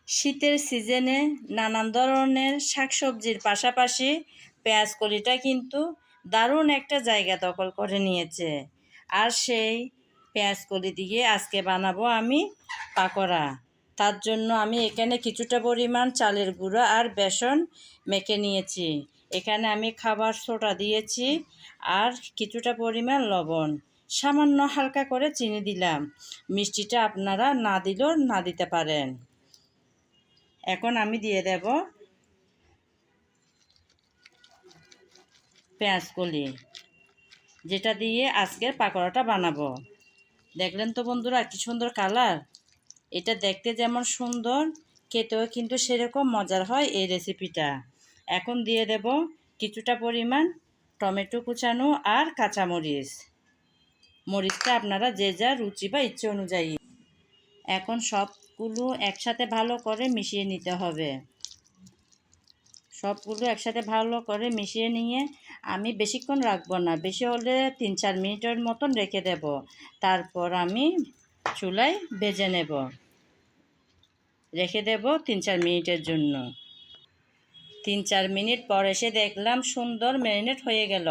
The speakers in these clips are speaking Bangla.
শীতের সিজনে নানান ধরনের শাকসবজির পাশাপাশি পেঁয়াজ কলিটা কিন্তু দারুণ একটা জায়গা দখল করে নিয়েছে। আর সেই পেঁয়াজ কলি দিয়ে আজকে বানাবো আমি পাকোড়া। তার জন্য আমি এখানে কিছুটা পরিমাণ চালের গুঁড়া আর বেসন মেখে নিয়েছি। এখানে আমি খাবার সোডা দিয়েছি আর কিছুটা পরিমাণ লবণ, সামান্য হালকা করে চিনি দিলাম। মিষ্টিটা আপনারা না দিলেও না দিতে পারেন। এখন আমি দিয়ে দেব পেঁয়াজ কলি, যেটা দিয়ে আজকের পাকোড়াটা বানাবো। দেখলেন তো বন্ধুরা কি সুন্দর কালার। এটা দেখতে যেমন সুন্দর, খেতেও কিন্তু সেরকম মজার হয় এই রেসিপিটা। এখন দিয়ে দেব কিছুটা পরিমাণ টমেটো কুচানো আর কাঁচামরিচ। মরিচটা আপনারা যে যা রুচি বা ইচ্ছে অনুযায়ী। এখন সবগুলো একসাথে ভালো করে মিশিয়ে নিতে হবে। সবগুলো একসাথে ভালো করে মিশিয়ে নিয়ে আমি বেশিক্ষণ রাখবো না, বেশি হলে 3-4 মিনিটের মতন রেখে দেব। তারপর আমি চুলায় ভেজে নেব, রেখে দেব 3-4 মিনিটের জন্য। 3-4 মিনিট পর এসে দেখলাম সুন্দর ম্যারিনেট হয়ে গেল।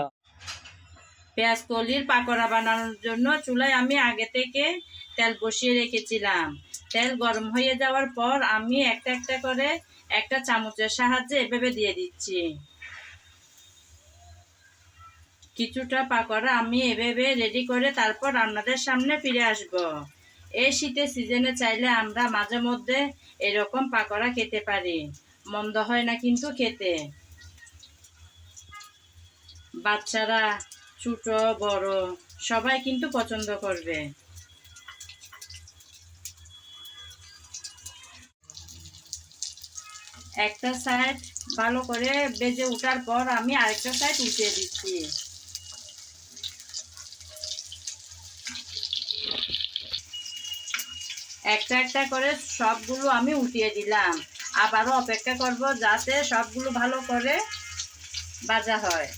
পেঁয়াজ কলির পাকোড়া বানানোর জন্য চুলায় আমি আগে থেকে তেল বসিয়ে রেখেছিলাম। তেল গরম হয়ে যাওয়ার পর আমি একটা একটা করে একটা চামচের সাহায্যে এভাবে দিয়ে দিচ্ছি। কিছুটা পাকোড়া আমি এভাবে রেডি করে তারপর আপনাদের সামনে ফিরে আসব। এই শীতের সিজনে চাইলে আমরা মাঝে মধ্যে এরকম পাকোড়া খেতে পারি, মন্দ হয় না কিন্তু খেতে। বাচ্চারা, ছোট বড় সবাই কিন্তু পছন্দ করবে। একটা সাইড ভালো করে ভেজে ওঠার পর আমি আরেকটা সাইড উঠিয়ে দিচ্ছি। একটা একটা করে সবগুলো আমি উঠিয়ে দিলাম। আবারও অপেক্ষা করব যাতে সবগুলো ভালো করে ভাজা হয়।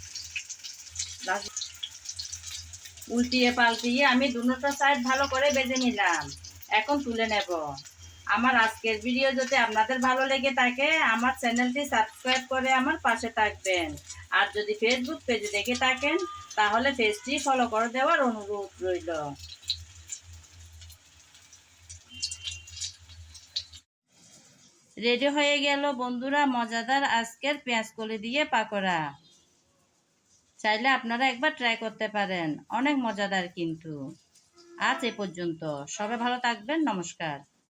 উল্টিয়ে পাল্টিয়ে আমি দুটো সাইড ভালো করে ভেজে নিলাম। এখন তুলে নেব। আমার আজকের ভিডিও যদি আপনাদের ভালো লেগে থাকে আমার চ্যানেলটি সাবস্ক্রাইব করে আমার পাশে থাকবেন। আর যদি ফেসবুক পেজে দেখে থাকেন তাহলে পেজটি ফলো করে দেওয়ার অনুরোধ রইল। রেডি হয়ে গেল বন্ধুরা মজাদার আজকের পেঁয়াজ কলি দিয়ে পাকোড়া। চাইলে আপনারা একবার ট্রাই করতে পারেন, অনেক মজাদার কিন্তু। আজ এ পর্যন্ত, সবাই ভালো থাকবেন, নমস্কার।